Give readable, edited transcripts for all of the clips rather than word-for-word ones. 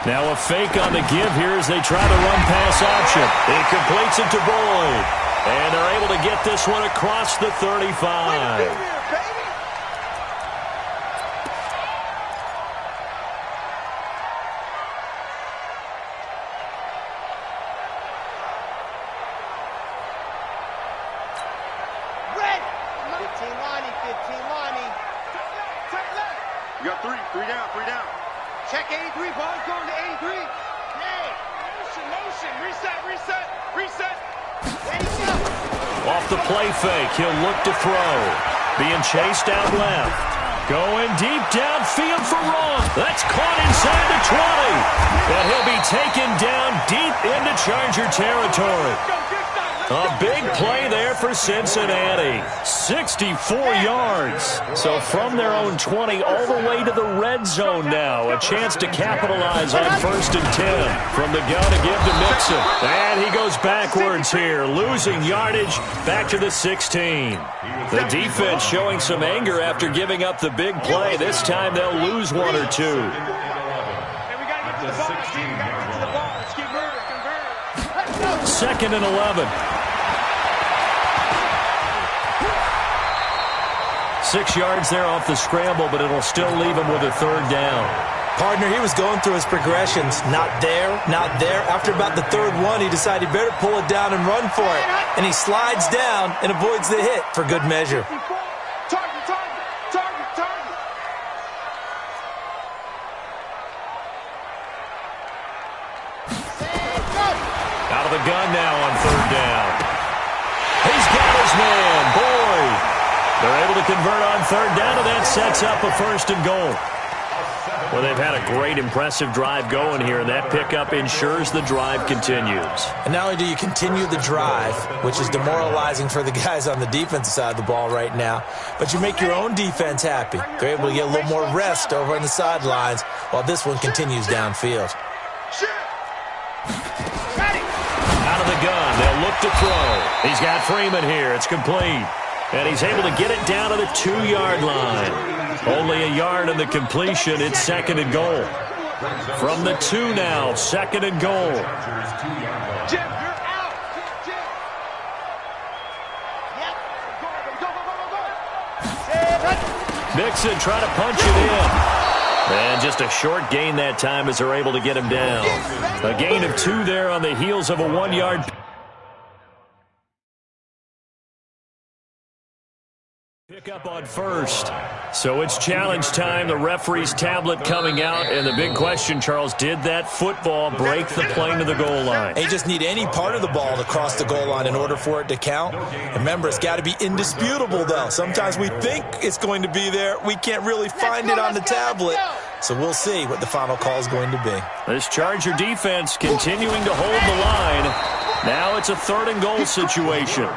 Now a fake on the give here as they try the run-pass option. He completes it to Boyd. And they're able to get this one across the 35. You got three down. Check 83, ball's going to 83. Yeah, motion, reset. Ready, go. Off the play fake, he'll look to throw. Being chased out left. Going deep downfield for Wrong. That's caught inside the 20. But he'll be taken down deep into Charger territory. A big play there for Cincinnati. 64 yards. So from their own 20 all the way to the red zone now. A chance to capitalize on 1st and 10. From the gun to give to Mixon. And he goes backwards here. Losing yardage back to the 16. The defense showing some anger after giving up the big play. This time they'll lose one or two. Second and 11. 6 yards there off the scramble, but it'll still leave him with a 3rd down. Partner, he was going through his progressions. Not there. After about the 3rd one, he decided he better pull it down and run for it. And he slides down and avoids the hit for good measure. Target. Out of the gun now on 3rd down. He's got his man, Boyd. They're able to convert on 3rd down, and that sets up a 1st and goal. Well, they've had a great, impressive drive going here, and that pickup ensures the drive continues. And not only do you continue the drive, which is demoralizing for the guys on the defensive side of the ball right now, but you make your own defense happy. They're able to get a little more rest over on the sidelines while this one continues downfield. Out of the gun, they'll look to throw. He's got Freeman here. It's complete. And he's able to get it down to the 2-yard line. Only a yard in the completion. It's 2nd and goal. From the 2 now, 2nd and goal. Jim, you're out. Jim. Yep. Mixon trying to punch it in. And just a short gain that time as they're able to get him down. A gain of 2 there on the heels of a 1-yard pick up on 1st. So it's challenge time. The referee's tablet coming out. And the big question, Charles, did that football break the plane to the goal line? They just need any part of the ball to cross the goal line in order for it to count. Remember, it's got to be indisputable, though. Sometimes we think it's going to be there. We can't really find it on the tablet. So we'll see what the final call is going to be. This Charger defense continuing to hold the line. Now it's a 3rd and goal situation.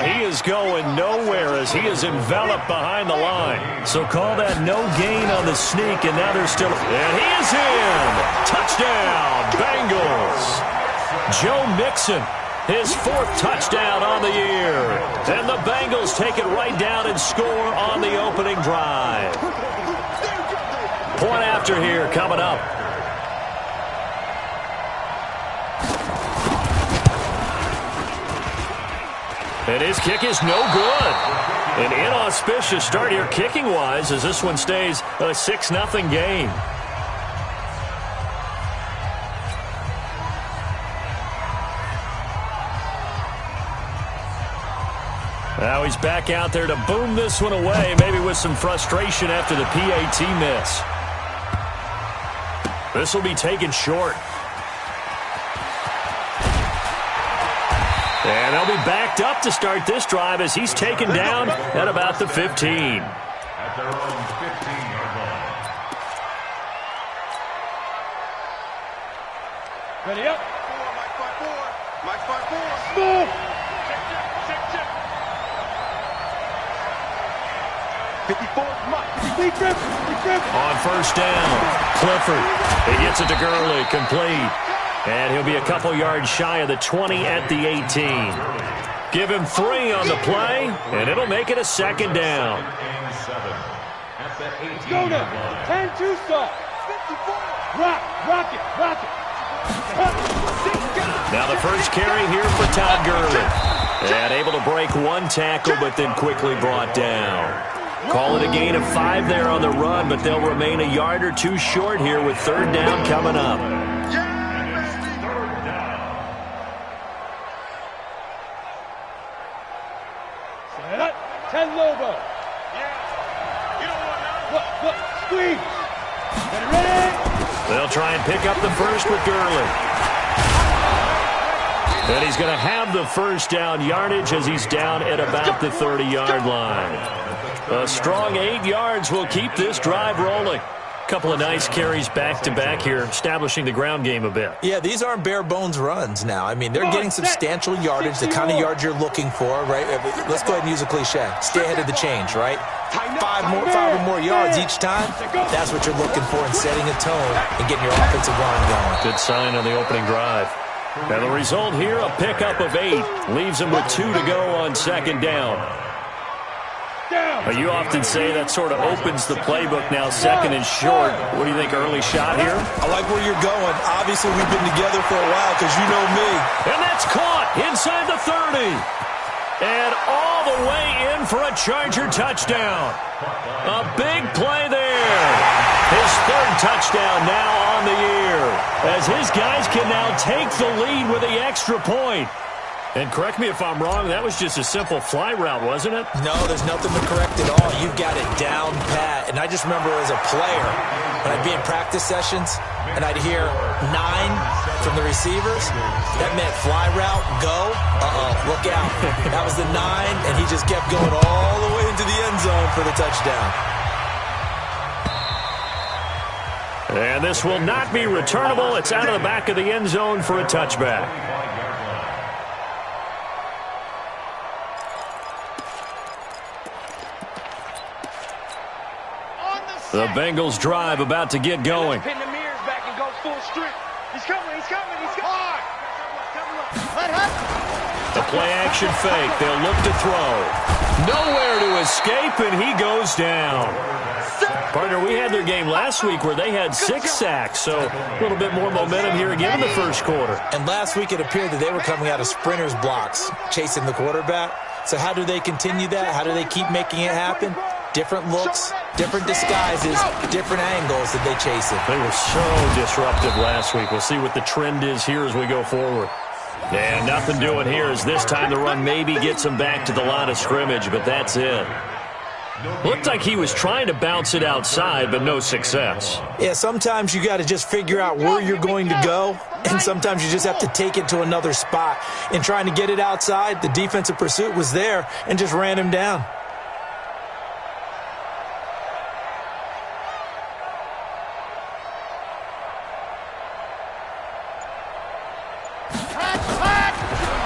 He is going nowhere as he is enveloped behind the line. So call that no gain on the sneak, and now they're still... And he is in! Touchdown, Bengals! Joe Mixon, his 4th touchdown on the year. And the Bengals take it right down and score on the opening drive. Point after here coming up. And his kick is no good. An inauspicious start here kicking-wise as this one stays a 6-0 game. Now he's back out there to boom this one away, maybe with some frustration after the PAT miss. This will be taken short. And they'll be backed up to start this drive as he's taken down at about the 15. At their own 15-yard line. Ready up. Mike 5-4. Move. Check. 54. On 1st down, Clifford. He gets it to Gurley, complete. And he'll be a couple yards shy of the 20 at the 18. Give him 3 on the play, and it'll make it a 2nd down. Go now. 10-2 stop. 54. Rock it. Now the first carry here for Todd Gurley. And able to break one tackle, but then quickly brought down. Call it a gain of 5 there on the run, but they'll remain a yard or two short here with third down coming up. Set up. 10 Lobo. Yeah. You don't want none. Look. Squeeze. Get ready. They'll try and pick up the first with Gurley. And he's going to have the first down yardage as he's down at about the 30-yard line. A strong 8 yards will keep this drive rolling. Couple of nice carries back-to-back here, establishing the ground game a bit. Yeah, these aren't bare-bones runs now. I mean, they're getting substantial yardage, the kind of yards you're looking for, right? Let's go ahead and use a cliche. Stay ahead of the change, right? 5 or more yards each time. That's what you're looking for in setting a tone and getting your offensive line going. Good sign on the opening drive. And the result here, a pickup of 8. Leaves them with 2 to go on second down. You often say that sort of opens the playbook now, second and short. What do you think, early shot here? I like where you're going. Obviously, we've been together for a while because you know me. And that's caught inside the 30. And all the way in for a Charger touchdown. A big play there. His third touchdown now on the year, as his guys can now take the lead with the extra point. And correct me if I'm wrong, that was just a simple fly route, wasn't it? No, there's nothing to correct at all. You've got it down pat. And I just remember as a player, when I'd be in practice sessions, and I'd hear 9 from the receivers, that meant fly route, go, look out. That was the 9, and he just kept going all the way into the end zone for the touchdown. And this will not be returnable. It's out of the back of the end zone for a touchback. The Bengals drive about to get going. Pin the mirrors back and go full strength. He's coming. The play-action fake. They'll look to throw. Nowhere to escape, and he goes down. Partner, we had their game last week where they had 6 sacks, so a little bit more momentum here again in the first quarter. And last week it appeared that they were coming out of sprinters blocks, chasing the quarterback. So how do they continue that? How do they keep making it happen? Different looks, different disguises, different angles that they chase it. They were so disruptive last week. We'll see what the trend is here as we go forward. And nothing doing here as this time the run maybe gets him back to the line of scrimmage, but that's it. Looked like he was trying to bounce it outside, but no success. Yeah, sometimes you got to just figure out where you're going to go, and sometimes you just have to take it to another spot. In trying to get it outside, the defensive pursuit was there and just ran him down.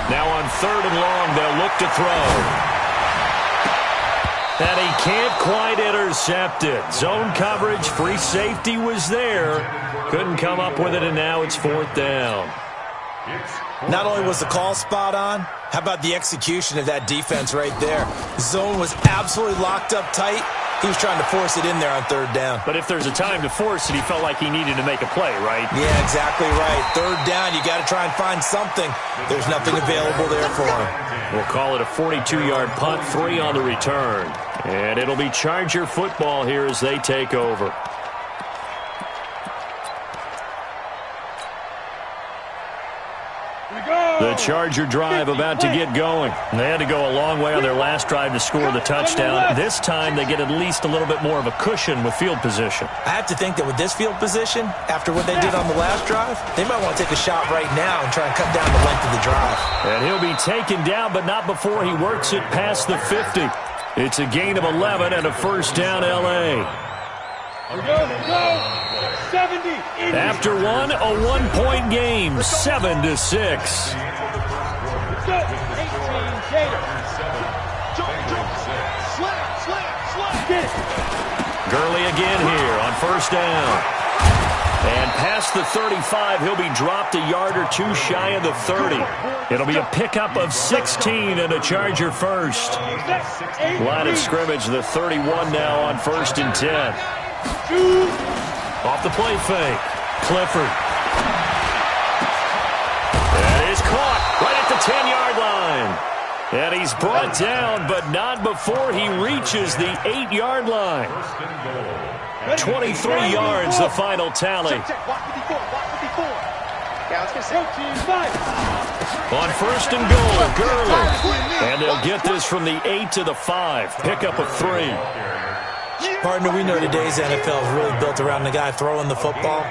Now on third and long, they'll look to throw. And he can't quite intercept it. Zone coverage, free safety was there. Couldn't come up with it, and now it's fourth down. Not only was the call spot on, how about the execution of that defense right there? Zone was absolutely locked up tight. He was trying to force it in there on third down. But if there's a time to force it, he felt like he needed to make a play, right? Yeah, exactly right. Third down, you got to try and find something. There's nothing available there for him. We'll call it a 42-yard punt, 3 on the return. And it'll be Charger football here as they take over. The Charger drive about to get going. They had to go a long way on their last drive to score the touchdown. This time they get at least a little bit more of a cushion with field position. I have to think that with this field position, after what they did on the last drive, they might want to take a shot right now and try and cut down the length of the drive. And he'll be taken down, but not before he works it past the 50. It's a gain of 11 and a first down, L.A. Go. 70. After one, a one-point game, 7-6. Gurley again here on first down. And past the 35, he'll be dropped a yard or two shy of the 30. It'll be a pickup of 16 and a Charger first. Line of scrimmage, the 31 now on 1st and 10. Off the play fake. Clifford. That is caught right at the 10-yard line. And he's brought down, but not before he reaches the 8-yard line. 23 yards, the final tally. On first and goal, Gurley. And they'll get this from the 8 to the 5. Pickup of 3. Partner, we know today's NFL is really built around the guy throwing the football.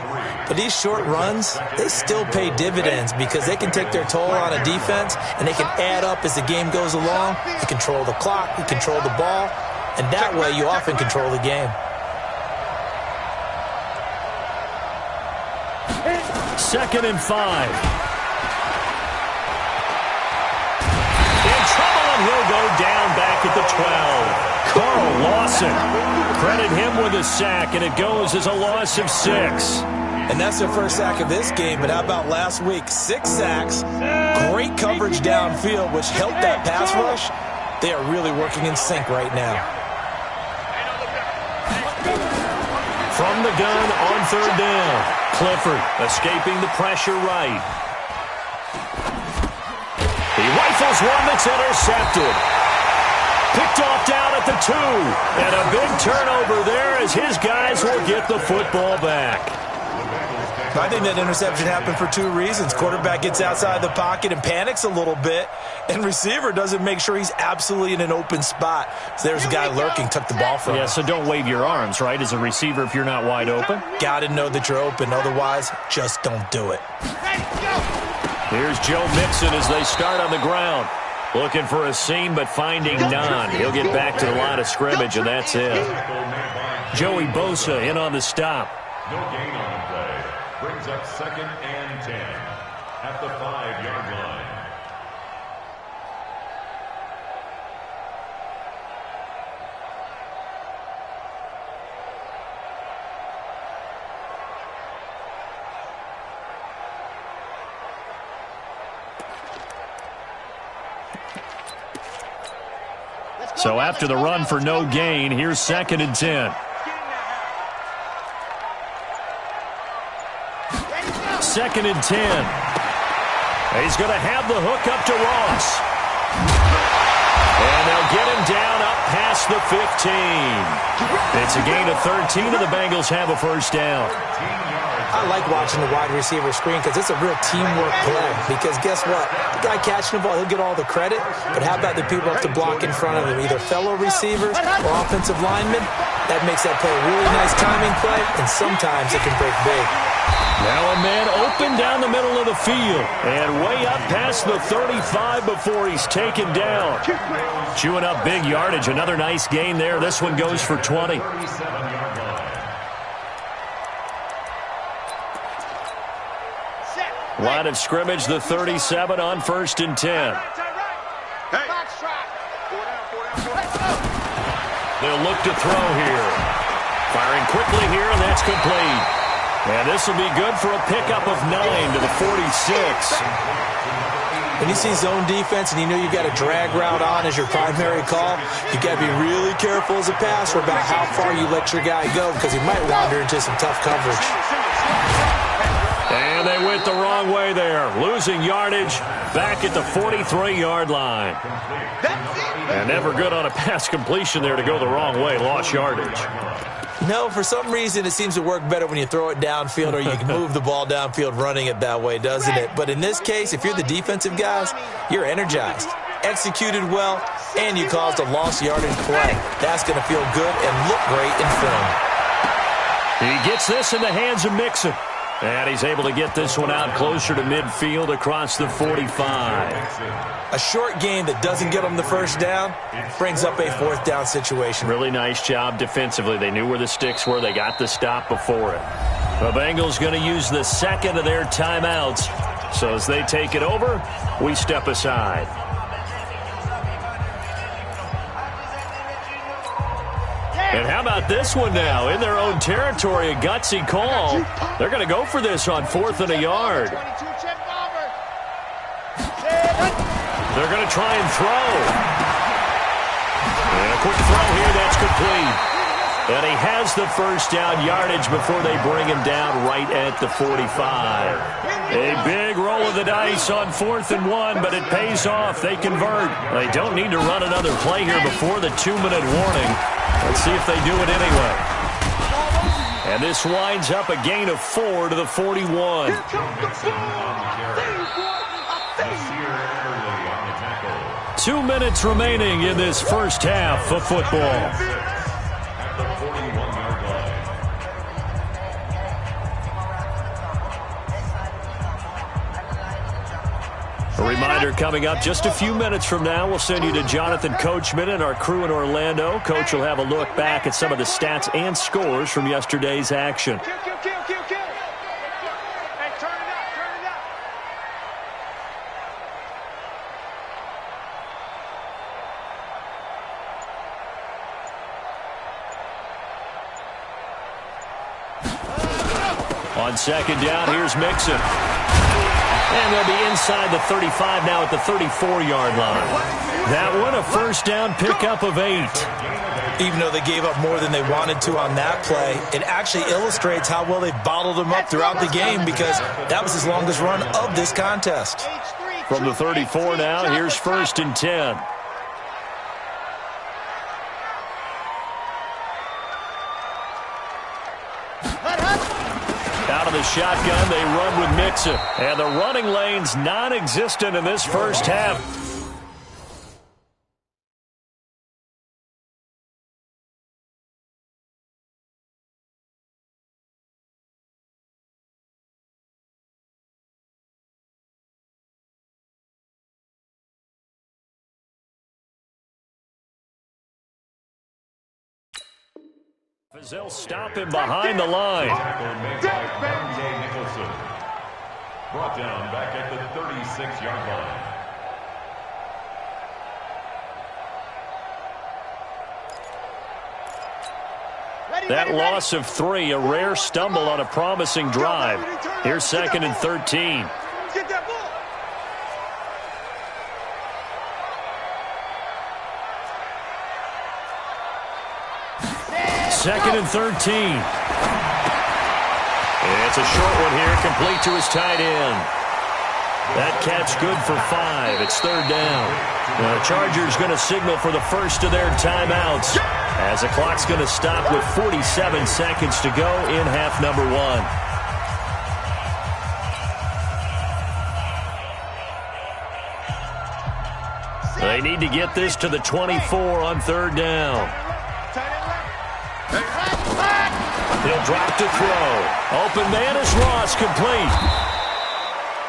But these short runs, they still pay dividends because they can take their toll on a defense and they can add up as the game goes along. You control the clock, you control the ball, and that way you often control the game. Second and 5. In trouble, and he'll go down back at the 12. Carl Lawson. Credit him with a sack, and it goes as a loss of 6. And that's their first sack of this game, but how about last week? 6 sacks, great coverage downfield, which helped that pass rush. They are really working in sync right now. From the gun on third down, Clifford escaping the pressure right. He rifles one that's intercepted. Picked off down at the 2. And a big turnover there as his guys will get the football back. I think that interception happened for 2 reasons. Quarterback gets outside the pocket and panics a little bit, and receiver doesn't make sure he's absolutely in an open spot. So there's a guy lurking, took the ball from him. Yeah, so don't wave your arms, right, as a receiver if you're not wide open? Got to know that you're open. Otherwise, just don't do it. Here's Joe Mixon as they start on the ground. Looking for a seam, but finding none. He'll get back to the line of scrimmage, and that's it. Joey Bosa in on the stop. No gain on the play. Brings up second and 10 at the 5-yard line. So after the run for no gain, here's second and 10. Second and 10. He's going to have the hook up to Ross. And they'll get him down up past the 15. It's a gain of 13, and the Bengals have a first down. I like watching the wide receiver screen because it's a real teamwork play. Because guess what? The guy catching the ball, he'll get all the credit. But how about the people up to block in front of him? Either fellow receivers or offensive linemen. That makes that play a really nice timing play, and sometimes it can break big. Now a man open down the middle of the field and way up past the 35 before he's taken down. Chewing up big yardage. Another nice gain there. This one goes for 20. Line of scrimmage, the 37 on first and 10. They'll look to throw here. Firing quickly here, and that's complete. And this will be good for a pickup of 9 to the 46. When you see zone defense and you know you got a drag route on as your primary call, you got to be really careful as a passer about how far you let your guy go because he might wander into some tough coverage. And they went the wrong way there, losing yardage back at the 43-yard line. And never good on a pass completion there to go the wrong way, lost yardage. No, for some reason it seems to work better when you throw it downfield or you can move the ball downfield running it that way, doesn't it? But in this case, if you're the defensive guys, you're energized, executed well, and you caused a lost yardage play. That's going to feel good and look great in film. He gets this in the hands of Mixon. And he's able to get this one out closer to midfield across the 45. A short game that doesn't get them the first down brings up a fourth down situation. Really nice job defensively. They knew where the sticks were. They got the stop before it. The Bengals going to use the second of their timeouts. So as they take it over, we step aside. And how about this one now? In their own territory, a gutsy call. They're going to go for this on 4th and a yard. They're going to try and throw. And a quick throw here, that's complete. And he has the first down yardage before they bring him down right at the 45. A big roll of the dice on 4th and 1, but it pays off. They convert. They don't need to run another play here before the 2-minute warning. Let's see if they do it anyway. And this winds up a gain of 4 to the 41. 2 minutes remaining in this first half of football. A reminder coming up just a few minutes from now, we'll send you to Jonathan Coachman and our crew in Orlando. Coach will have a look back at some of the stats and scores from yesterday's action. Hey, turn it up, turn it up. On second down, here's Mixon. And they'll be inside the 35 now at the 34-yard line. That one, a first down pickup of 8. Even though they gave up more than they wanted to on that play, it actually illustrates how well they bottled them up throughout the game because that was his longest run of this contest. From the 34 now, here's 1st and 10. Out of the shotgun, they run with Mixon. And the running lane's non-existent in this first half. As they'll stop him behind the line. Brought down back at the 36-yard line. That loss of 3, a rare stumble on a promising drive. Here's 2nd and 13. Get that ball. 2nd and 13. It's a short one here, complete to his tight end. That catch good for 5. It's 3rd down. The Chargers going to signal for the first of their timeouts as the clock's going to stop with 47 seconds to go in half number 1. They need to get this to the 24 on 3rd down. He'll drop to throw. Open man is Ross, complete.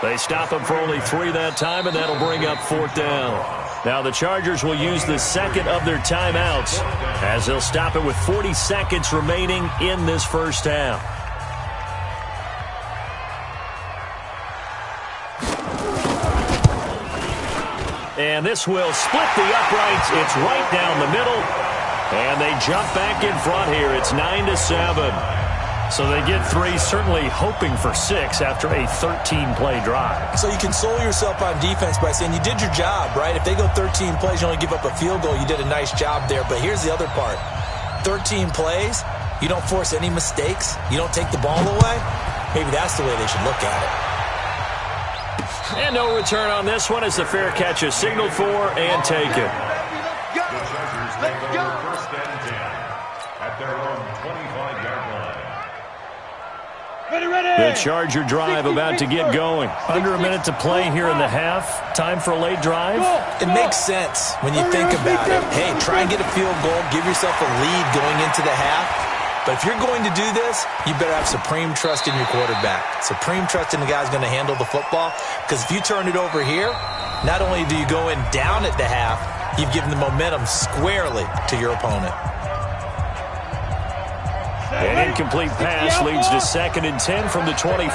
They stop him for only 3 that time, and that'll bring up 4th down. Now the Chargers will use the second of their timeouts as they'll stop it with 40 seconds remaining in this first half. And this will split the uprights. It's right down the middle. And they jump back in front here. It's 9-7. So they get 3, certainly hoping for 6 after a 13-play drive. So you console yourself on defense by saying you did your job, right? If they go 13 plays, you only give up a field goal, you did a nice job there. But here's the other part. 13 plays, you don't force any mistakes, you don't take the ball away. Maybe that's the way they should look at it. And no return on this one as the fair catch is signaled for and taken. Let's go. 1st and 10 at their own 25-yard line. The Charger drive about to get going. Under a minute to play here in the half. Time for a late drive. It makes sense when you think about it. Hey, try and get a field goal. Give yourself a lead going into the half. But if you're going to do this, you better have supreme trust in your quarterback. Supreme trust in the guy's going to handle the football. Because if you turn it over here, not only do you go in down at the half, you've given the momentum squarely to your opponent. An incomplete pass leads to 2nd and 10 from the 25.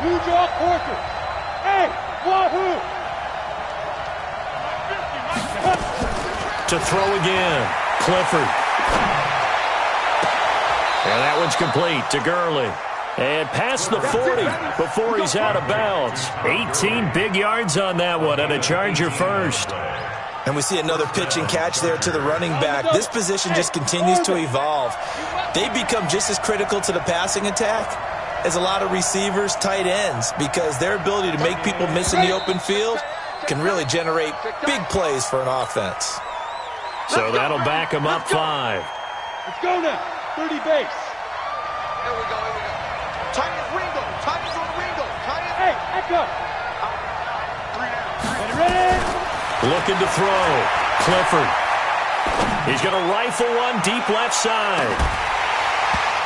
New draw quarter. Hey, wahoo! To throw again. Clifford. And that one's complete to Gurley. And past the 40 before he's out of bounds. 18 big yards on that one and a Charger first. And we see another pitch and catch there to the running back. This position just continues to evolve. They become just as critical to the passing attack as a lot of receivers, tight ends, because their ability to make people miss in the open field can really generate big plays for an offense. So that'll back them up 5. Let's go now. 30 base. Here we go. Tight end Ringo. Tight end on Ringo. Tight end. Hey, echo. 3 down. Ready? Looking to throw. Clifford. He's going to rifle one deep left side.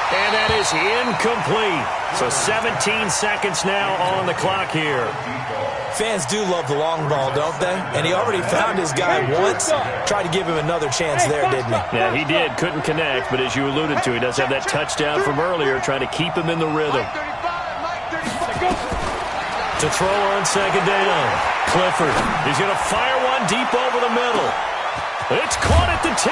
And that is incomplete. So 17 seconds now on the clock here. Fans do love the long ball, don't they? And he already found his guy once. Tried to give him another chance there, didn't he? Yeah, he did. Couldn't connect, but as you alluded to, he does have that touchdown from earlier, trying to keep him in the rhythm. To throw on second down. Clifford. He's going to fire one deep over the middle. It's caught at the 10.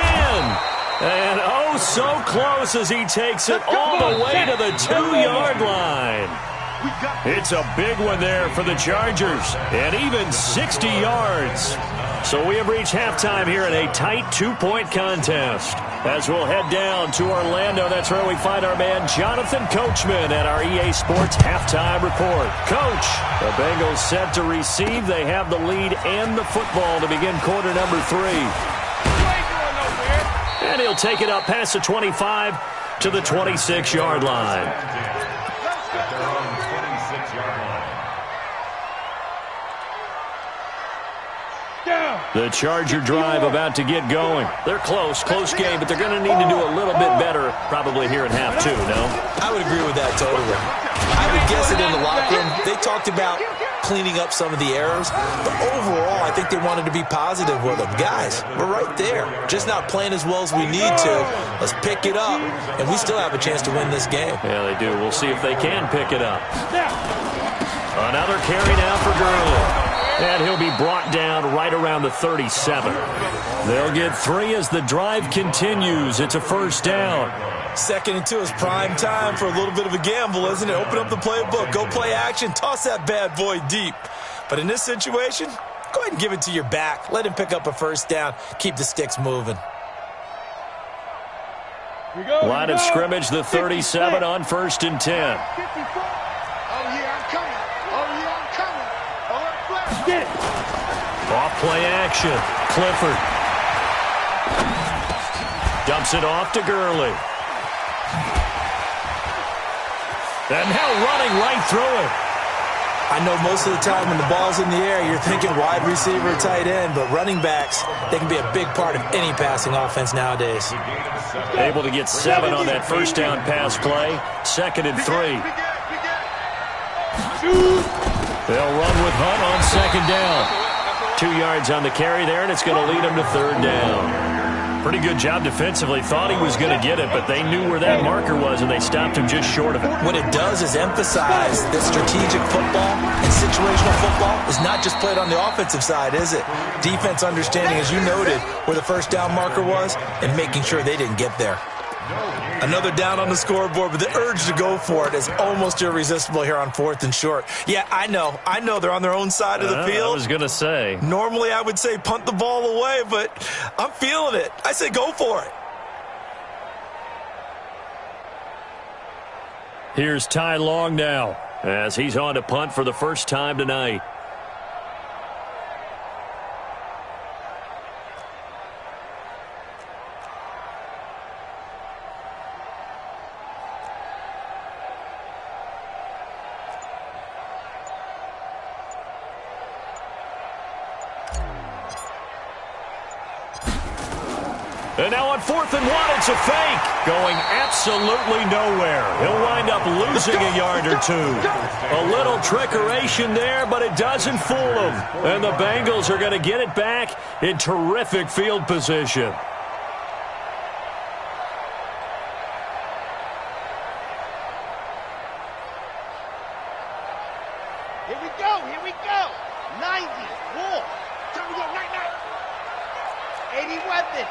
And oh, so close as he takes it all the way to the 2-yard line. It's a big one there for the Chargers, and even 60 yards. So we have reached halftime here in a tight 2-point contest. As we'll head down to Orlando, that's where we find our man Jonathan Coachman at our EA Sports Halftime Report. Coach, the Bengals set to receive. They have the lead and the football to begin quarter number 3. And he'll take it up past the 25 to the 26-yard line. The Charger drive about to get going. They're close game, but they're going to need to do a little bit better probably here in half 2, no? I would agree with that totally. I would guess it in the locker room. They talked about cleaning up some of the errors, but overall, I think they wanted to be positive with them. Guys, we're right there. Just not playing as well as we need to. Let's pick it up, and we still have a chance to win this game. Yeah, they do. We'll see if they can pick it up. Another carry now for Gurley. And he'll be brought down right around the 37. They'll get 3 as the drive continues. It's a first down. 2nd and 2 is prime time for a little bit of a gamble, isn't it? Open up the playbook, go play action, toss that bad boy deep. But in this situation, go ahead and give it to your back. Let him pick up a first down. Keep the sticks moving. Line of scrimmage, the 37 on 1st and 10. Off play action. Clifford. Dumps it off to Gurley. And now running right through it. I know most of the time when the ball's in the air, you're thinking wide receiver, tight end, but running backs, they can be a big part of any passing offense nowadays. Able to get 7 on that first down pass play. 2nd and 3. They'll run with Hunt on 2nd down. 2 yards on the carry there, and it's going to lead him to 3rd down. Pretty good job defensively. Thought he was going to get it, but they knew where that marker was, and they stopped him just short of it. What it does is emphasize that strategic football and situational football is not just played on the offensive side, is it? Defense understanding, as you noted, where the first down marker was and making sure they didn't get there. Another down on the scoreboard, but the urge to go for it is almost irresistible here on 4th and short. Yeah, I know they're on their own side of the field. I was going to say. Normally I would say punt the ball away, but I'm feeling it. I say go for it. Here's Ty Long now, as he's on to punt for the first time tonight. And now on 4th and 1, it's a fake. Going absolutely nowhere. He'll wind up losing a yard or 2. A little trickeration there, but it doesn't fool him. And the Bengals are going to get it back in terrific field position. Here we go. 90, war. Time to go, night. 80 weapon.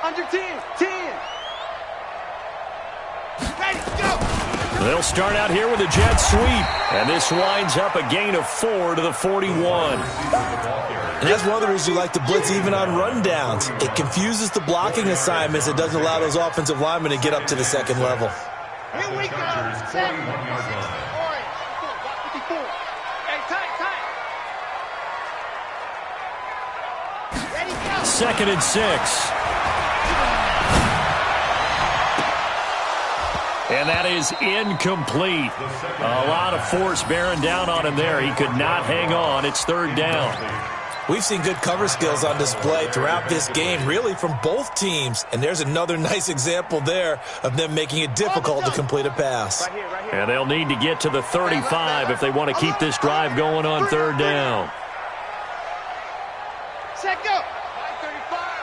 Under 10. 10. Ready, go. They'll start out here with a jet sweep. And this winds up a gain of 4 to the 41. And that's one of the reasons you like to blitz even on rundowns. It confuses the blocking assignments. It doesn't allow those offensive linemen to get up to the second level. Here we go. 7, 6, orange. 54. Hey, tight. Ready, go. 2nd and 6. And that is incomplete. A lot of force bearing down on him there. He could not hang on. It's 3rd down. We've seen good cover skills on display throughout this game, really from both teams. And there's another nice example there of them making it difficult to complete a pass. And they'll need to get to the 35 if they want to keep this drive going on 3rd down. Set, go.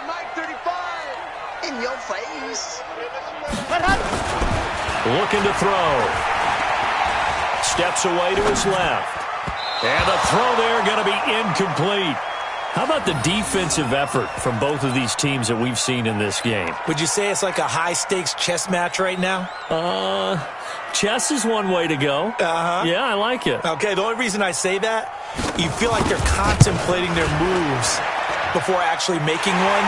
Mike 35. In your face. What happened? Looking to throw. Steps away to his left. And the throw there going to be incomplete. How about the defensive effort from both of these teams that we've seen in this game? Would you say it's like a high-stakes chess match right now? Chess is one way to go. Yeah, I like it. Okay, the only reason I say that, you feel like they're contemplating their moves before actually making one,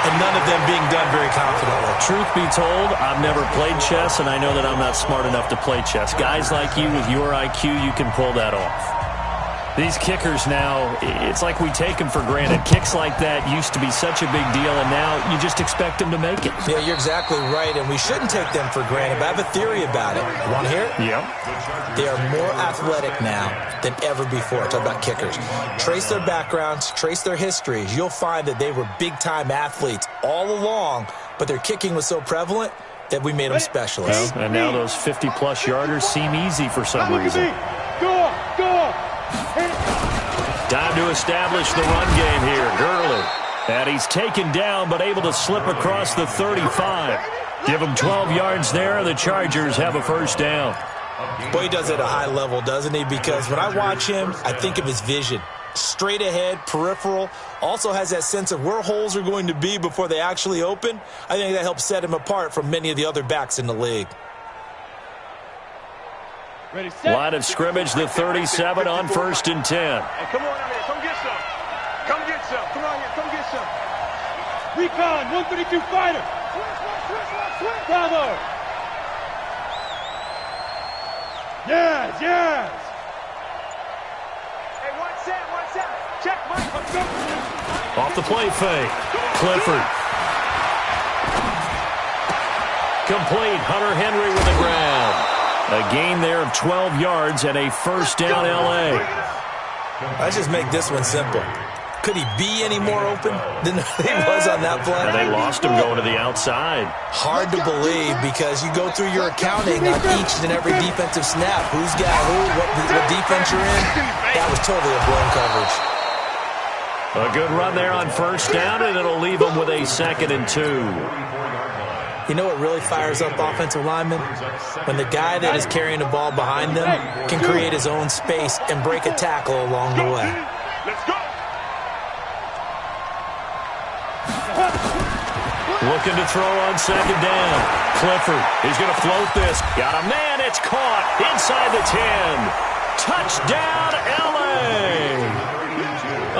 and none of them being done very confidently. Truth be told, I've never played chess, and I know that I'm not smart enough to play chess. Guys like you with your IQ, you can pull that off. These kickers now, it's like we take them for granted. Kicks like that used to be such a big deal, and now you just expect them to make it. Yeah, you're exactly right, and we shouldn't take them for granted, but I have a theory about it. You want to hear it? Yeah. They are more athletic now than ever before. Talk about kickers. Trace their backgrounds, trace their histories. You'll find that they were big-time athletes all along, but their kicking was so prevalent that we made them specialists. Well, and now those 50-plus yarders seem easy for some reason. Go. Time to establish the run game here. Gurley. And he's taken down, but able to slip across the 35. Give him 12 yards there. The Chargers have a 1st down. Boy, he does it at a high level, doesn't he? Because when I watch him, I think of his vision. Straight ahead, peripheral. Also has that sense of where holes are going to be before they actually open. I think that helps set him apart from many of the other backs in the league. Ready, set. Line of scrimmage, the 37 on 1st and 10. Hey, come on out here. Come get some. Come on here. Come get some. Recon, 132 fighter. Bravo. Yes. Hey, one set. Check, Mike. Let's go. Off the play fake. Clifford. Complete. Hunter Henry with the grab. A gain there of 12 yards and a 1st down L.A. Let's just make this one simple. Could he be any more open than he was on that play? And they lost him going to the outside. Hard to believe because you go through your accounting on each and every defensive snap. Who's got who, what defense you're in. That was totally a blown coverage. A good run there on 1st down, and it'll leave them with a 2nd and 2. You know what really fires up offensive linemen? When the guy that is carrying the ball behind them can create his own space and break a tackle along the way. Let's go. Looking to throw on 2nd down. Clifford, he's going to float this. Got a man, it's caught inside the 10. Touchdown, L.A.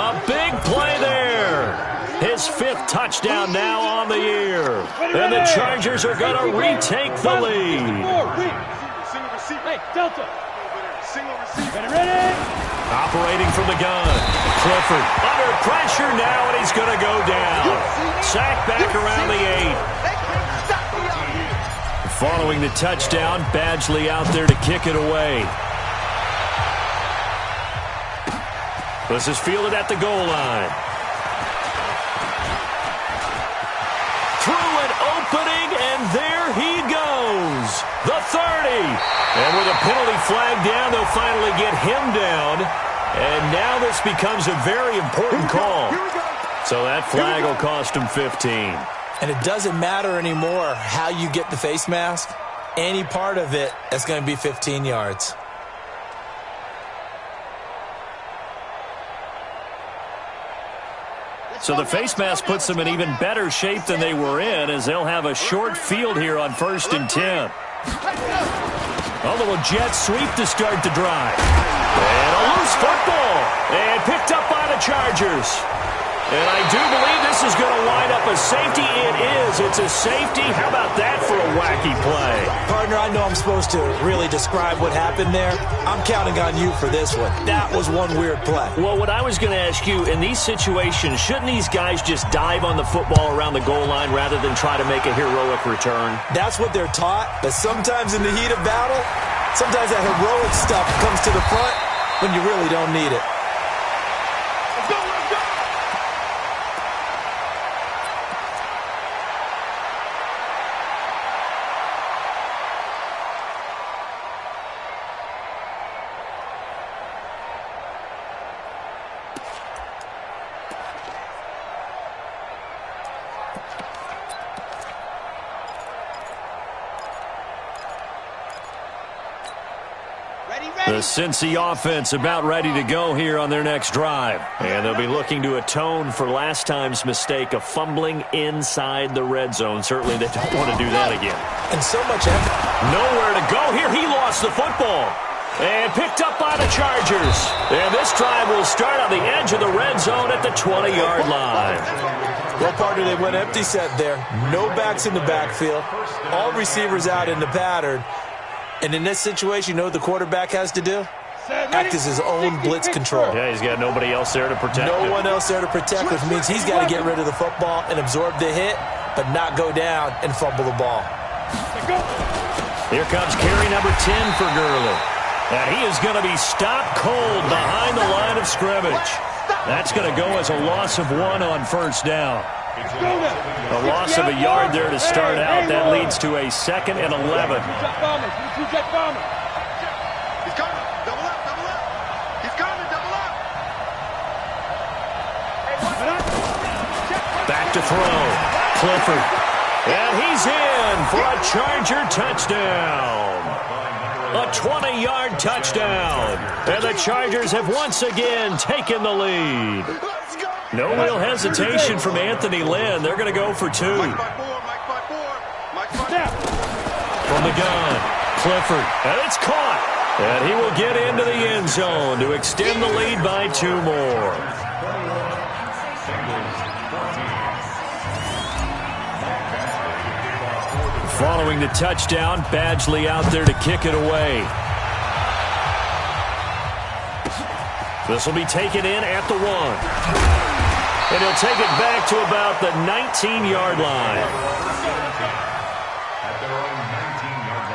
A big play there. His 5th touchdown now on the year. And the Chargers are going to retake the lead. Hey, Delta. Ready? Operating from the gun. Clifford under pressure now, and he's going to go down. Sack back around the 8. Following the touchdown, Badgley out there to kick it away. This is fielded at the goal line. Through an opening, and there he goes. The 30. And with a penalty flag down, they'll finally get him down. And now this becomes a very important call. So that flag will cost him 15. And it doesn't matter anymore how you get the face mask. Any part of it, that's going to be 15 yards. So the face mask puts them in even better shape than they were in, as they'll have a short field here on 1st and 10. A little jet sweep to start the drive. And a loose football. And picked up by the Chargers. And I do believe this is going to wind up a safety. It is. It's a safety. How about that for a wacky play? Partner, I know I'm supposed to really describe what happened there. I'm counting on you for this one. That was one weird play. Well, what I was going to ask you, in these situations, shouldn't these guys just dive on the football around the goal line rather than try to make a heroic return? That's what they're taught, but sometimes in the heat of battle, sometimes that heroic stuff comes to the front when you really don't need it. Let's go, let's go! The Cincy offense about ready to go here on their next drive. And they'll be looking to atone for last time's mistake of fumbling inside the red zone. Certainly they don't want to do that again. And so much effort. Nowhere to go here. He lost the football. And picked up by the Chargers. And this drive will start on the edge of the red zone at the 20-yard line. Well, partner, they went empty set there. No backs in the backfield. All receivers out in the pattern. And in this situation, you know what the quarterback has to do? Act as his own blitz control. Yeah, he's got nobody else there to protect him. No one else there to protect, which means he's got to get rid of the football and absorb the hit, but not go down and fumble the ball. Here comes carry number 10 for Gurley. And he is going to be stopped cold behind the line of scrimmage. That's going to go as a loss of 1 on first down. A loss of a yard there to start out. That leads to a 2nd and 11. He's coming. Double up, double up. He's coming, double up. Back to throw. Clifford. And he's in for a Charger touchdown. A 20-yard touchdown. And the Chargers have once again taken the lead. No real hesitation from Anthony Lynn. They're going to go for 2. From the gun, Clifford. And it's caught. And he will get into the end zone to extend the lead by 2 more. Following the touchdown, Badgley out there to kick it away. This will be taken in at the 1. And he'll take it back to about the 19-yard line. At their own 19-yard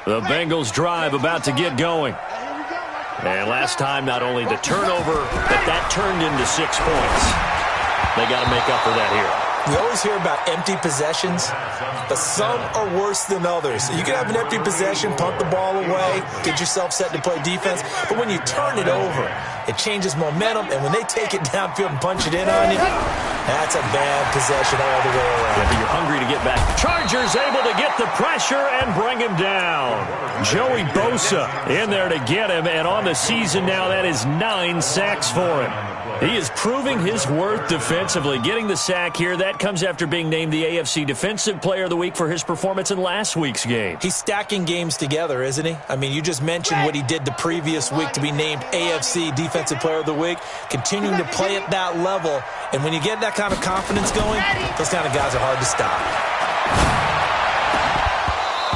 line. The Bengals drive about to get going. And last time, not only the turnover, but that turned into 6 points. They got to make up for that here. You always hear about empty possessions, but some are worse than others. You can have an empty possession, punt the ball away, get yourself set to play defense, but when you turn it over, it changes momentum, and when they take it downfield and punch it in on you, that's a bad possession all the way around. Yeah, but you're hungry to get back. Chargers able to get the pressure and bring him down. Joey Bosa in there to get him, and on the season now, that is 9 sacks for him. He is proving his worth defensively. Getting the sack here, that comes after being named the AFC Defensive Player of the Week for his performance in last week's game. He's stacking games together, isn't he? I mean, you just mentioned what he did the previous week to be named AFC Defensive Player of the Week, continuing to play at that level. And when you get that kind of confidence going, those kind of guys are hard to stop.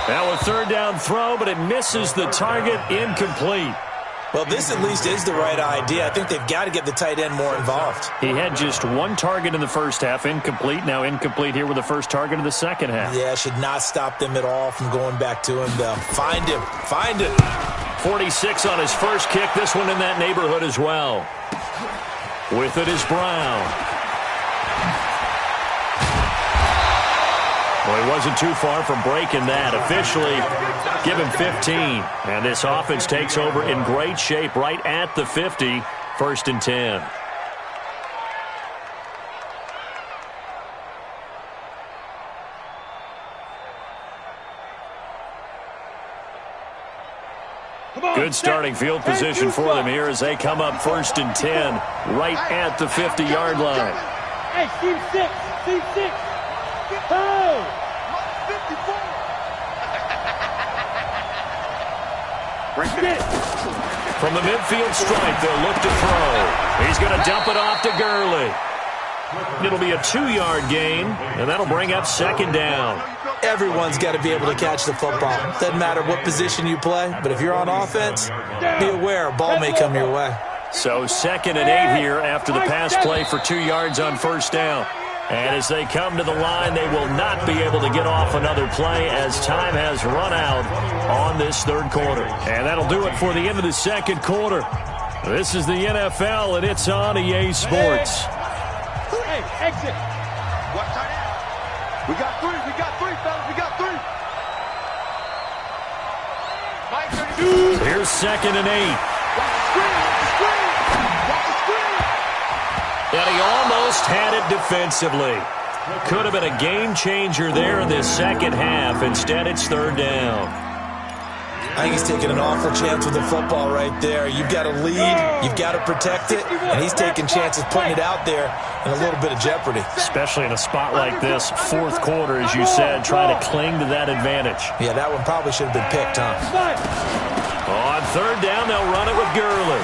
Now a 3rd down throw, but it misses the target, incomplete. Well, this at least is the right idea. I think they've got to get the tight end more involved. He had just 1 target in the first half, incomplete. Now incomplete here with the first target of the second half. Yeah, should not stop them at all from going back to him, though. Find him. Find him. 46 on his first kick. This one in that neighborhood as well. With it is Brown. Well, he wasn't too far from breaking that. Officially, give him 15. And this offense takes over in great shape right at the 50. 1st and 10. Good starting field position for them here as they come up 1st and 10 right at the 50-yard line. Hey, team 6. Team 6. Oh! 54. From the midfield stripe, they'll look to throw. He's going to dump it off to Gurley. It'll be a 2-yard gain, and that'll bring up 2nd down. Everyone's got to be able to catch the football. Doesn't matter what position you play, but if you're on offense, be aware a ball may come your way. So 2nd and 8 here after the pass play for 2 yards on 1st down. And as they come to the line, they will not be able to get off another play as time has run out on this 3rd quarter. And that'll do it for the end of the 2nd quarter. This is the NFL, and it's on EA Sports. Hey, exit. What tight end? We got 3, fellas, we got 3. Here's 2nd and 8. Watch the screen, watch the screen. Watch the screen. And he almost had it defensively. Could have been a game changer there in this 2nd half. Instead, it's 3rd down. I think he's taking an awful chance with the football right there. You've got to lead, you've got to protect it, and he's taking chances putting it out there in a little bit of jeopardy. Especially in a spot like this, 4th quarter, as you said, trying to cling to that advantage. Yeah, that one probably should have been picked, huh? On 3rd down, they'll run it with Gurley.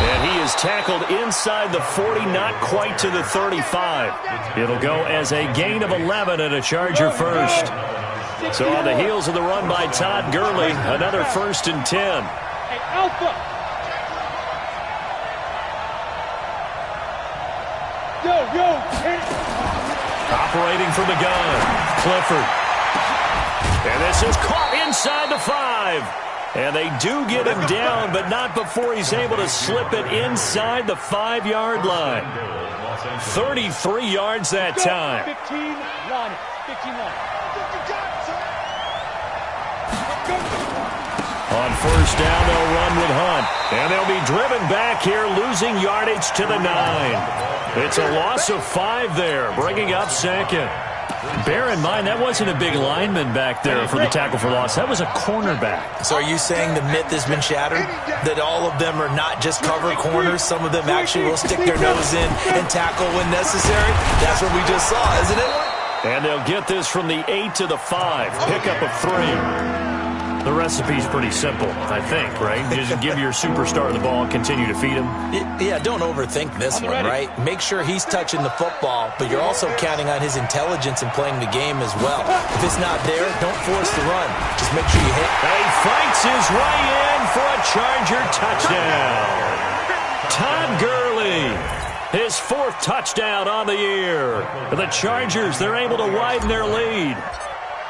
And he is tackled inside the 40, not quite to the 35. It'll go as a gain of 11 and a Charger first. So on the heels of the run by Todd Gurley, another 1st and 10. Hey, Alpha. Yo, hit. Operating from the gun, Clifford. And this is caught inside the 5. And they do get him down, but not before he's able to slip it inside the 5-yard line. 33 yards that time. 15 line. On 1st down, they'll run with Hunt. And they'll be driven back here, losing yardage to the 9. It's a loss of 5 there, bringing up 2nd. Bear in mind, that wasn't a big lineman back there for the tackle for loss. That was a cornerback. So are you saying the myth has been shattered? That all of them are not just cover corners? Some of them actually will stick their nose in and tackle when necessary? That's what we just saw, isn't it? And they'll get this from the 8 to the 5. Pickup of 3. The recipe's pretty simple, I think, right? Just give your superstar the ball and continue to feed him. Yeah, don't overthink this one, right? Make sure he's touching the football, but you're also counting on his intelligence in playing the game as well. If it's not there, don't force the run. Just make sure you hit. He fights his way in for a Charger touchdown. Todd Gurley, his 4th touchdown on the year. The Chargers, they're able to widen their lead.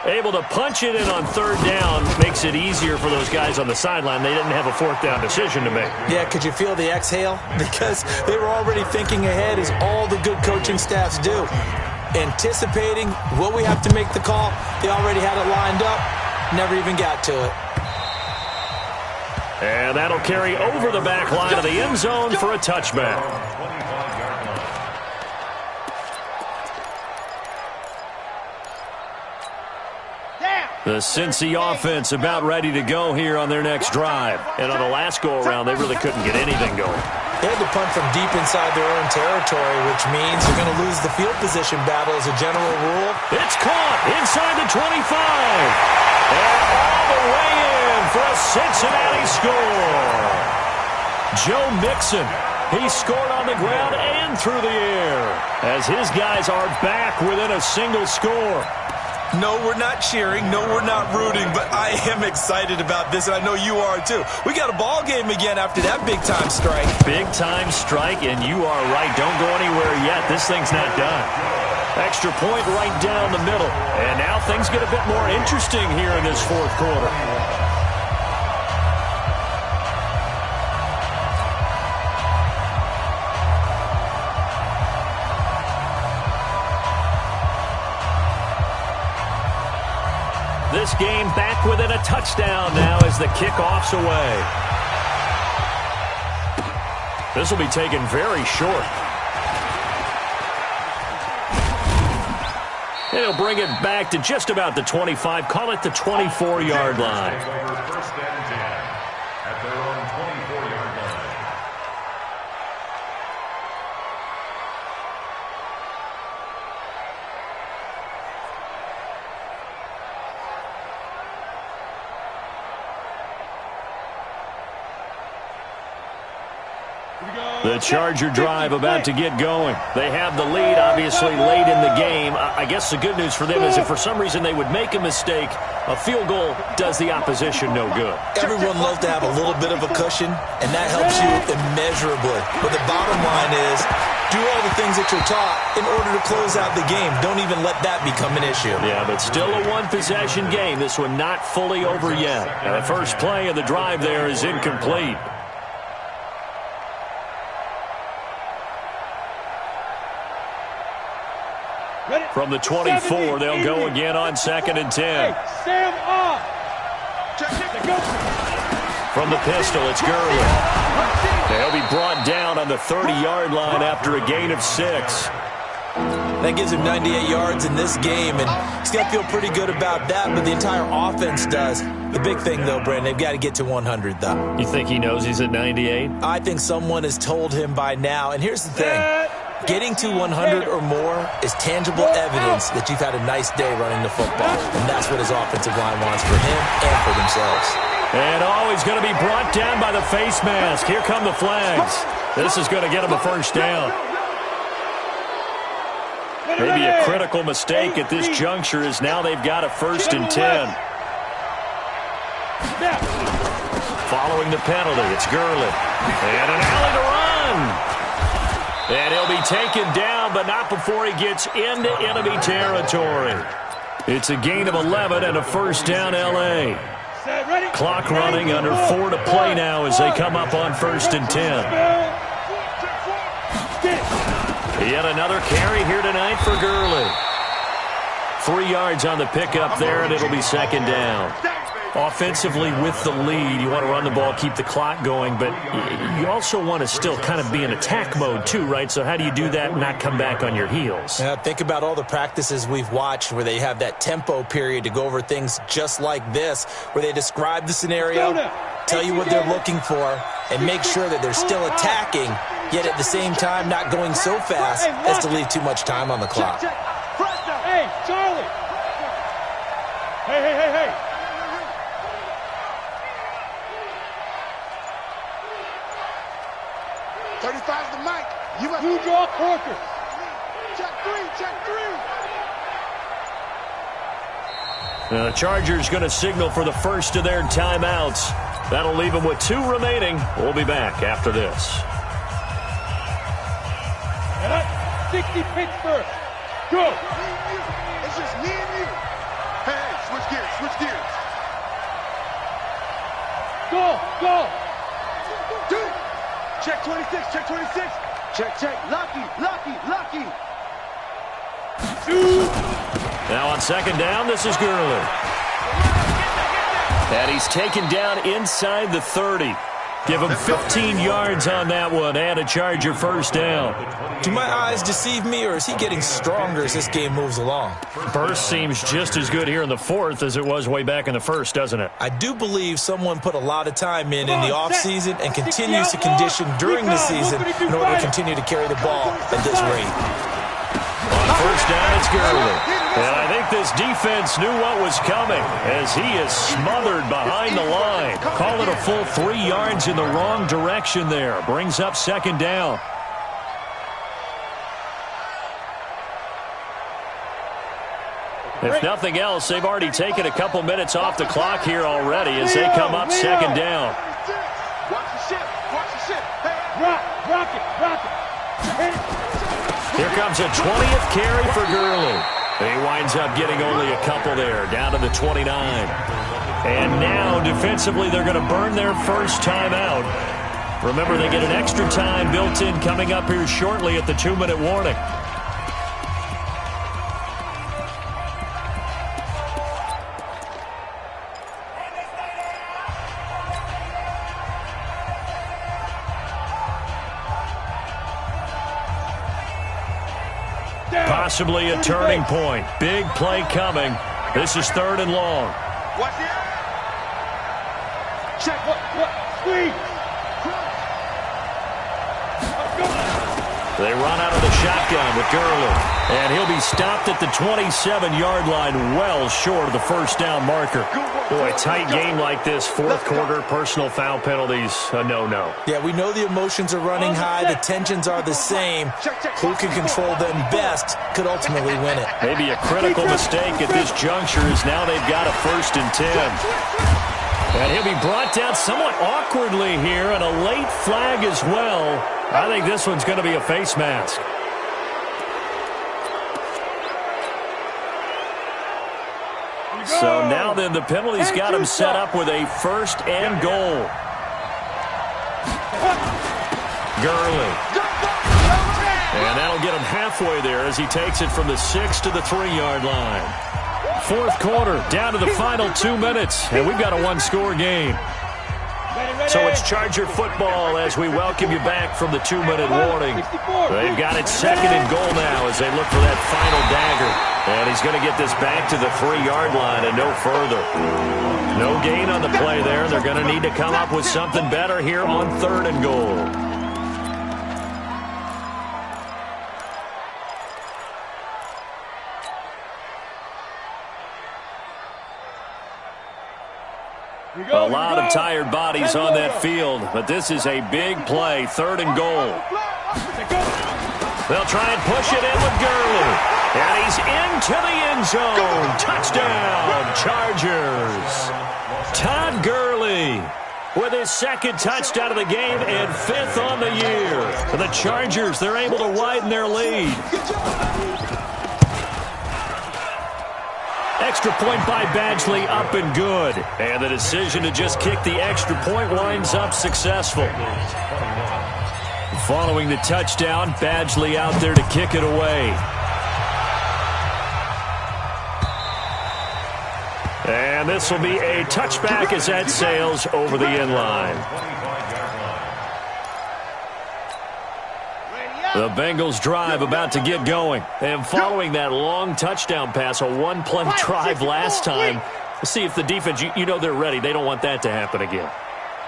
Able to punch it in on 3rd down makes it easier for those guys on the sideline. They didn't have a 4th down decision to make. Yeah, could you feel the exhale? Because they were already thinking ahead, as all the good coaching staffs do. Anticipating, will we have to make the call? They already had it lined up, never even got to it. And that'll carry over the back line of the end zone for a touchback. The Cincy offense about ready to go here on their next drive. And on the last go-around, they really couldn't get anything going. They had to punt from deep inside their own territory, which means they're going to lose the field position battle as a general rule. It's caught inside the 25. And all the way in for a Cincinnati score. Joe Mixon, he scored on the ground and through the air as his guys are back within a single score. No, we're not cheering. No, we're not rooting. But I am excited about this, and I know you are too. We got a ball game again after that big-time strike. Big-time strike, and you are right. Don't go anywhere yet. This thing's not done. Extra point right down the middle. And now things get a bit more interesting here in this 4th quarter. This game back within a touchdown now as the kickoff's away. This will be taken very short. And he'll bring it back to just about the 25, call it the 24-yard line. at their own 24-yard line. The Charger drive about to get going. They have the lead, obviously, late in the game. I guess the good news for them is if for some reason they would make a mistake, a field goal does the opposition no good. Everyone loves to have a little bit of a cushion, and that helps you immeasurably. But the bottom line is, do all the things that you're taught in order to close out the game. Don't even let that become an issue. Yeah, but still a one-possession game. This one not fully over yet. And the first play of the drive there is incomplete. From the 24, they'll go again on 2nd and 10. Sam off. From the pistol, it's Gurley. They'll be brought down on the 30-yard line after a gain of 6. That gives him 98 yards in this game, and he's got to feel pretty good about that, but the entire offense does. The big thing, though, Brandon, they've got to get to 100, though. You think he knows he's at 98? I think someone has told him by now, and here's the thing. Getting to 100 or more is tangible evidence that you've had a nice day running the football, and that's what his offensive line wants for him and for themselves. And he's going to be brought down by the face mask. Here come the flags. This is going to get him a first down. Maybe a critical mistake at this juncture is now they've got a 1st and 10. Following the penalty, it's Gurley. And an alley to run. And he'll be taken down, but not before he gets into enemy territory. It's a gain of 11 and a first down, L.A. Clock running, under 4 to play now as they come up on 1st and 10. Yet another carry here tonight for Gurley. 3 yards on the pickup there, and it'll be 2nd down. Offensively with the lead, you want to run the ball, keep the clock going, but you also want to still kind of be in attack mode too, right? So how do you do that and not come back on your heels? Think about all the practices we've watched where they have that tempo period to go over things just like this, where they describe the scenario, tell you what they're looking for, and make sure that they're still attacking, yet at the same time not going so fast as to leave too much time on the clock. Hey, Charlie! Hey! 35's the mic. You draw quarters. Check three. Now the Chargers going to signal for the first of their timeouts. That'll leave them with 2 remaining. We'll be back after this. 60 pitch first. Go. It's just me and you. Hey, switch gears. Go. Dude. Check 26. Check. Lucky. Now on 2nd down, this is Gurley. And he's taken down inside the 30. Give him 15 yards on that one and a Charger first down. Do my eyes deceive me, or is he getting stronger as this game moves along? Burst seems just as good here in the 4th as it was way back in the 1st, doesn't it? I do believe someone put a lot of time in the offseason and continues to condition during the season in order to continue to carry the ball at this rate. On 1st down, it's Gurley. And I think this defense knew what was coming as he is smothered behind the line. Call it a full 3 yards in the wrong direction there. Brings up 2nd down. If nothing else, they've already taken a couple minutes off the clock here already as they come up 2nd down. Watch the ship. Rock it. Here comes a 20th carry for Gurley. He winds up getting only a couple there, down to the 29. And now, defensively, they're going to burn their first timeout. Remember, they get an extra time built in coming up here shortly at the 2-minute warning. Possibly a turning point. Big play coming. This is 3rd and long. Watch it. Check. Squeeze. They run out of the shotgun with Gurley. And he'll be stopped at the 27-yard line, well short of the first down marker. Boy, a tight game like this, fourth quarter, personal foul penalties, a no-no. Yeah, we know the emotions are running high. The tensions are the same. Who can control them best could ultimately win it. Maybe a critical mistake at this juncture is now they've got a 1st and 10. And he'll be brought down somewhat awkwardly here, and a late flag as well. I think this one's going to be a face mask. So now then the penalty's got him set up with a 1st and goal. Gurley. And that'll get him halfway there as he takes it from the 6 to the 3-yard line. Fourth quarter, down to the final 2 minutes, and we've got a 1-score game. So it's Charger football as we welcome you back from the 2-minute warning. They've got it 2nd and goal now as they look for that final dagger. And he's going to get this back to the 3-yard line and no further. No gain on the play there. They're going to need to come up with something better here on 3rd and goal. A lot of tired bodies on that field, but this is a big play, 3rd and goal. They'll try and push it in with Gurley. And he's into the end zone. Touchdown, Chargers. Todd Gurley with his 2nd touchdown of the game and 5th on the year. For the Chargers, they're able to widen their lead. Extra point by Badgley, up and good. And the decision to just kick the extra point winds up successful. Following the touchdown, Badgley out there to kick it away. And this will be a touchback as that sails over the end line. The Bengals drive about to get going. And following that long touchdown pass, a 1-play drive last time, see if the defense, you know they're ready. They don't want that to happen again.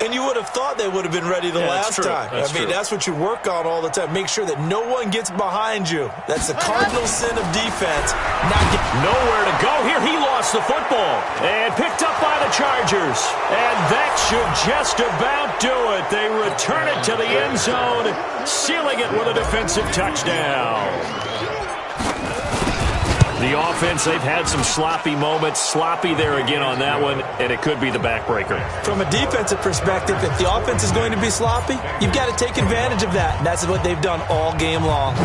And you would have thought they would have been ready the last time. I mean, that's what you work on all the time. Make sure that no one gets behind you. That's the cardinal sin of defense. Nowhere to go here. He lost the football. And picked up by the Chargers. And that should just about do it. They return it to the end zone, sealing it with a defensive touchdown. The offense, they've had some sloppy moments. Sloppy there again on that one, and it could be the backbreaker. From a defensive perspective, if the offense is going to be sloppy, you've got to take advantage of that. And that's what they've done all game long.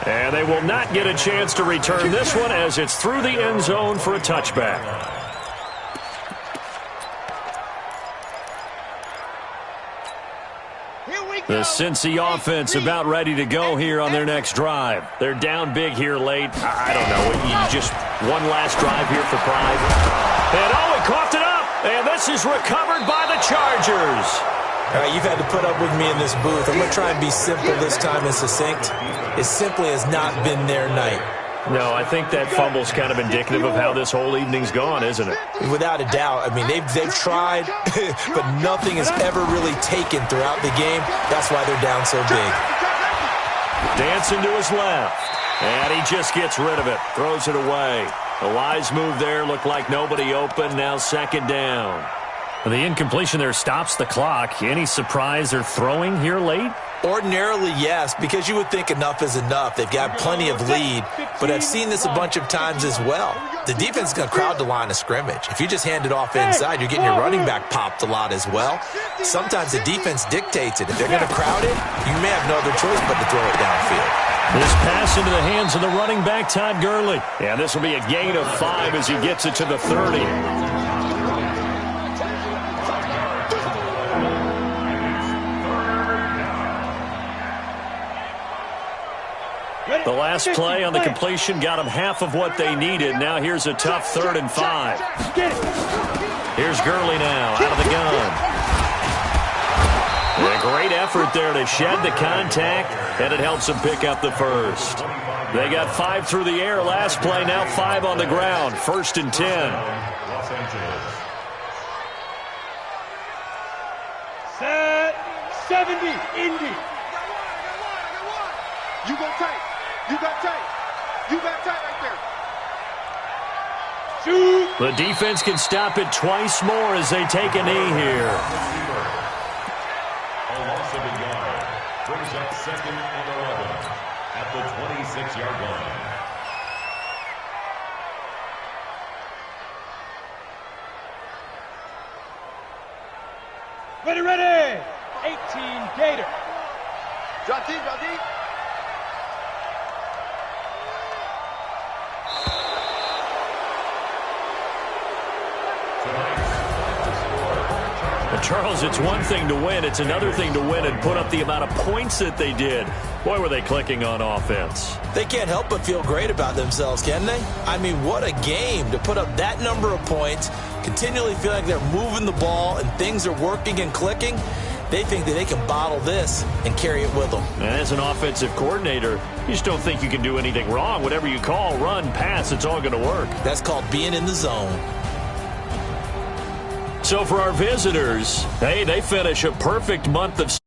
And they will not get a chance to return this one as it's through the end zone for a touchback. The Cincy offense about ready to go here on their next drive. They're down big here late. I don't know. You just one last drive here for pride. And he coughed it up. And this is recovered by the Chargers. All right, you've had to put up with me in this booth. I'm going to try and be simple this time and succinct. It simply has not been their night. No, I think that fumble's kind of indicative of how this whole evening's gone, isn't it? Without a doubt. I mean, they've tried, but nothing has ever really taken throughout the game. That's why they're down so big. Dancing to his left. And he just gets rid of it. Throws it away. A wise move there. Looked like nobody open. Now 2nd down. The incompletion there stops the clock. Any surprise they're throwing here late? Ordinarily, yes, because you would think enough is enough. They've got plenty of lead, but I've seen this a bunch of times as well. The defense is going to crowd the line of scrimmage. If you just hand it off inside, you're getting your running back popped a lot as well. Sometimes the defense dictates it. If they're going to crowd it, you may have no other choice but to throw it downfield. This pass into the hands of the running back, Todd Gurley. And this will be a gain of 5 as he gets it to the 30. The last play on the completion got them half of what they needed. Now here's a tough 3rd and 5. Here's Gurley now out of the gun. And a great effort there to shed the contact, and it helps him pick up the first. They got 5 through the air last play, now 5 on the ground. 1st and 10. Los Angeles. Set 70, Indy. You go tight. You got tight. You got tight right there. Shoot. The defense can stop it twice more as they take a knee here. A loss of a yard brings up 2nd and 11 at the 26-yard line. Ready, ready. 18, Gator. Drop deep, drop deep. But Charles, it's one thing to win. It's another thing to win and put up the amount of points that they did. Boy, were they clicking on offense. They can't help but feel great about themselves, can they? I mean, what a game to put up that number of points, continually feel like they're moving the ball and things are working and clicking. They think that they can bottle this and carry it with them. And as an offensive coordinator, you just don't think you can do anything wrong. Whatever you call, run, pass, it's all going to work. That's called being in the zone. So for our visitors, hey, they finish a perfect month of